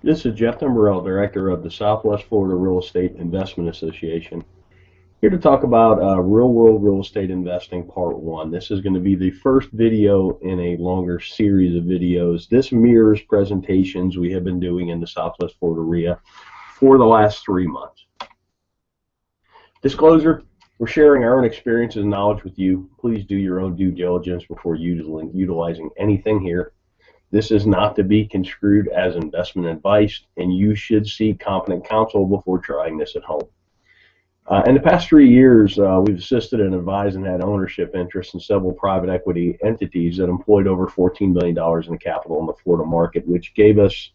This is Jeff Timberell, Director of the Southwest Florida Real Estate Investment Association, here to talk about real-world real estate investing Part 1. This is going to be the first video in a longer series of videos. This mirrors presentations we have been doing in the Southwest Florida REIA for the last 3 months. Disclosure, we're sharing our own experiences and knowledge with you. Please do your own due diligence before utilizing anything here. This is not to be construed as investment advice, and you should seek competent counsel before trying this at home. In the past 3 years, we've assisted and advised and had ownership interests in several private equity entities that employed over $14 million in capital in the Florida market, which gave us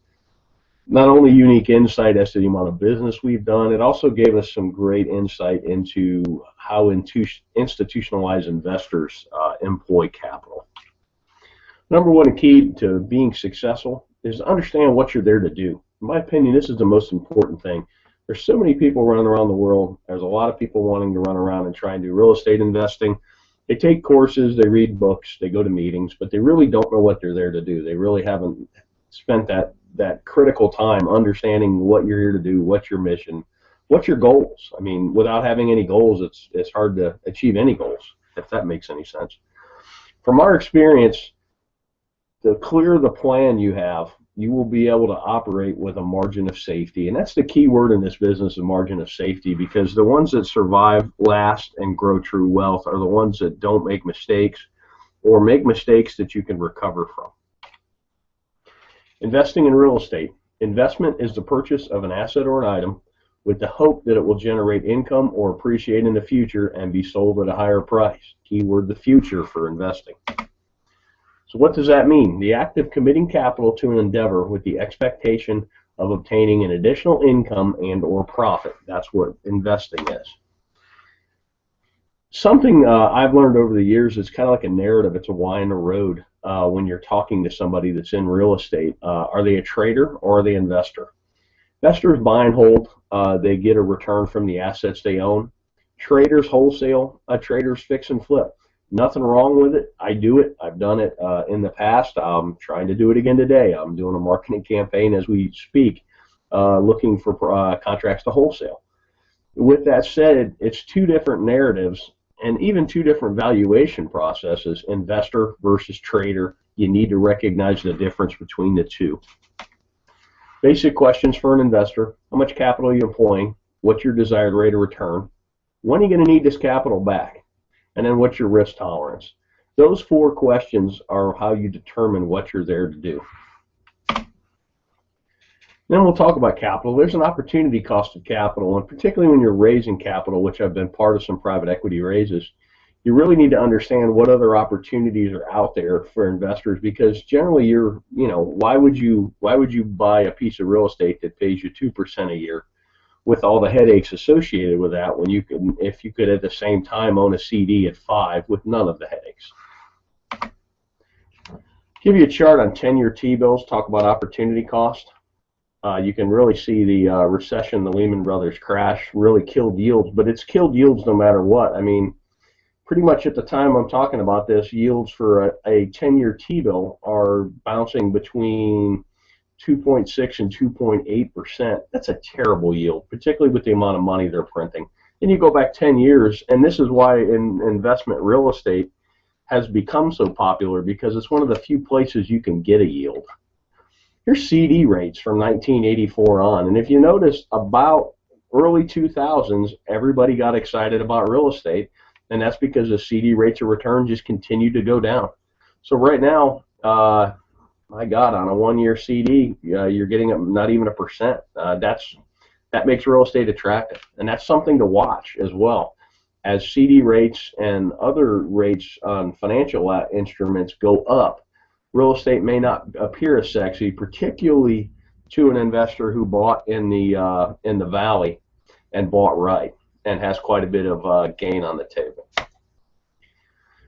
not only unique insight as to the amount of business we've done, it also gave us some great insight into how institutionalized investors employ capital. Number one key to being successful is to understand what you're there to do. In my opinion, this is the most important thing. There's so many people running around the world. There's a lot of people wanting to run around and try and do real estate investing. They take courses, they read books, they go to meetings, but they really don't know what they're there to do. They really haven't spent that critical time understanding what you're here to do, what's your mission, what's your goals. I mean, without having any goals, it's hard to achieve any goals, if that makes any sense. From our experience, the clearer the plan you have, you will be able to operate with a margin of safety. And that's the key word in this business, a margin of safety, because the ones that survive, last, and grow true wealth are the ones that don't make mistakes or make mistakes that you can recover from. Investing in real estate. Investment is the purchase of an asset or an item with the hope that it will generate income or appreciate in the future and be sold at a higher price. Keyword, the future for investing. So what does that mean? The act of committing capital to an endeavor with the expectation of obtaining an additional income and or profit. That's what investing is. Something I've learned over the years is kind of like a narrative. It's a why in the road when you're talking to somebody that's in real estate. Are they a trader or are they an investor? Investors buy and hold. They get a return from the assets they own. Traders wholesale. Traders fix and flip. Nothing wrong with it. I do it. I've done it in the past. I'm trying to do it again today. I'm doing a marketing campaign as we speak, looking for contracts to wholesale. With that said, it's two different narratives and even two different valuation processes, investor versus trader. You need to recognize the difference between the two. Basic questions for an investor. How much capital are you employing? What's your desired rate of return? When are you going to need this capital back? And then what's your risk tolerance? Those four questions are how you determine what you're there to do. Then we'll talk about capital. There's an opportunity cost of capital, and particularly when you're raising capital, which I've been part of some private equity raises, you really need to understand what other opportunities are out there for investors, because generally why would you buy a piece of real estate that pays you 2% a year with all the headaches associated with that, when you could, if you could at the same time own a CD at 5 with none of the headaches. Give you a chart on 10-year T-bills, talk about opportunity cost. You can really see the recession, the Lehman Brothers crash really killed yields, but it's killed yields no matter what. I mean, pretty much at the time I'm talking about this, yields for a 10-year T-bill are bouncing between 2.6 and 2.8%. That's a terrible yield, particularly with the amount of money they're printing. Then you go back 10 years, and this is why investment real estate has become so popular, because it's one of the few places you can get a yield. Here's CD rates from 1984 on, and if you notice, about early 2000s, everybody got excited about real estate, and that's because the CD rates of return just continued to go down. So right now, my God, on a 1-year CD, you're getting not even 1%. That makes real estate attractive, and that's something to watch as well. As CD rates and other rates on financial instruments go up, real estate may not appear as sexy, particularly to an investor who bought in the valley and bought right and has quite a bit of gain on the table.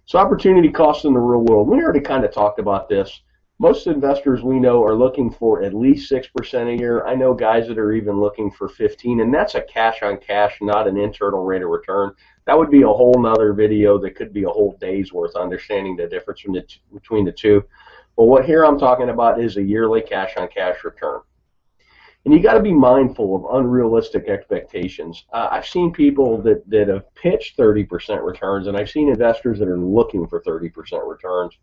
So opportunity costs in the real world. We already kind of talked about this. Most investors we know are looking for at least 6% a year. I know guys that are even looking for 15%, and that's a cash on cash, not an internal rate of return. That would be a whole nother video that could be a whole day's worth, understanding the difference between the two. But what here I'm talking about is a yearly cash on cash return. And you got to be mindful of unrealistic expectations. I've seen people that have pitched 30% returns, and I've seen investors that are looking for 30% returns.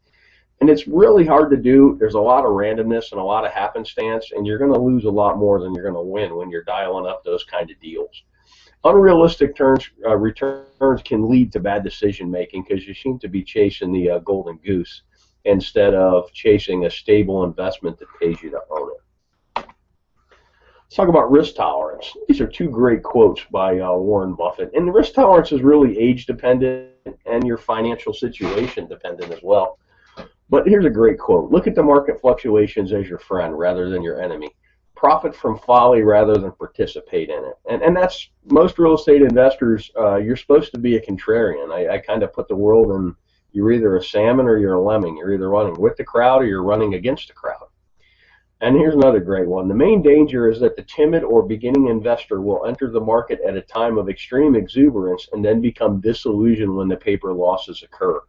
And it's really hard to do. There's a lot of randomness and a lot of happenstance, and you're going to lose a lot more than you're going to win when you're dialing up those kind of deals. Unrealistic returns can lead to bad decision making because you seem to be chasing the golden goose instead of chasing a stable investment that pays you to own it. Let's talk about risk tolerance. These are two great quotes by Warren Buffett. And the risk tolerance is really age dependent and your financial situation dependent as well. But here's a great quote. Look at the market fluctuations as your friend rather than your enemy. Profit from folly rather than participate in it. And that's most real estate investors. You're supposed to be a contrarian. I kind of put the world in, you're either a salmon or you're a lemming. You're either running with the crowd or you're running against the crowd. And here's another great one. The main danger is that the timid or beginning investor will enter the market at a time of extreme exuberance and then become disillusioned when the paper losses occur.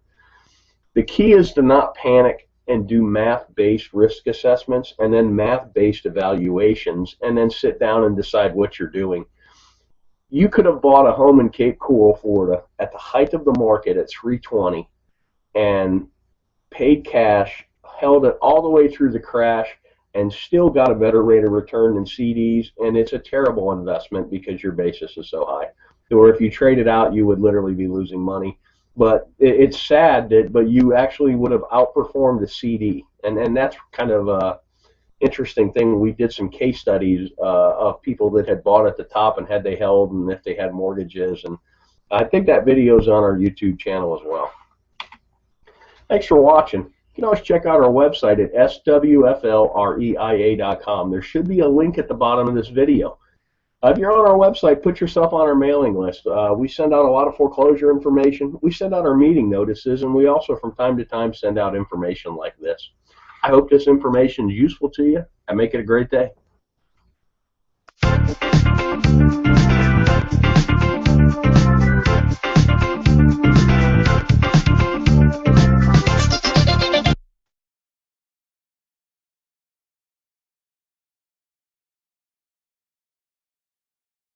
The key is to not panic and do math-based risk assessments and then math-based evaluations and then sit down and decide what you're doing. You could have bought a home in Cape Coral, Florida at the height of the market at 320 and paid cash, held it all the way through the crash, and still got a better rate of return than CDs, and it's a terrible investment because your basis is so high. Or if you trade it out, you would literally be losing money. But it's sad but you actually would have outperformed the CD, and that's kind of a interesting thing. We did some case studies of people that had bought at the top and had they held and if they had mortgages, and I think that video is on our YouTube channel as well. Thanks for watching. You can always check out our website at swflreia.com. There should be a link at the bottom of this video. If you're on our website, put yourself on our mailing list. We send out a lot of foreclosure information. We send out our meeting notices, and we also from time to time send out information like this. I hope this information is useful to you, and make it a great day.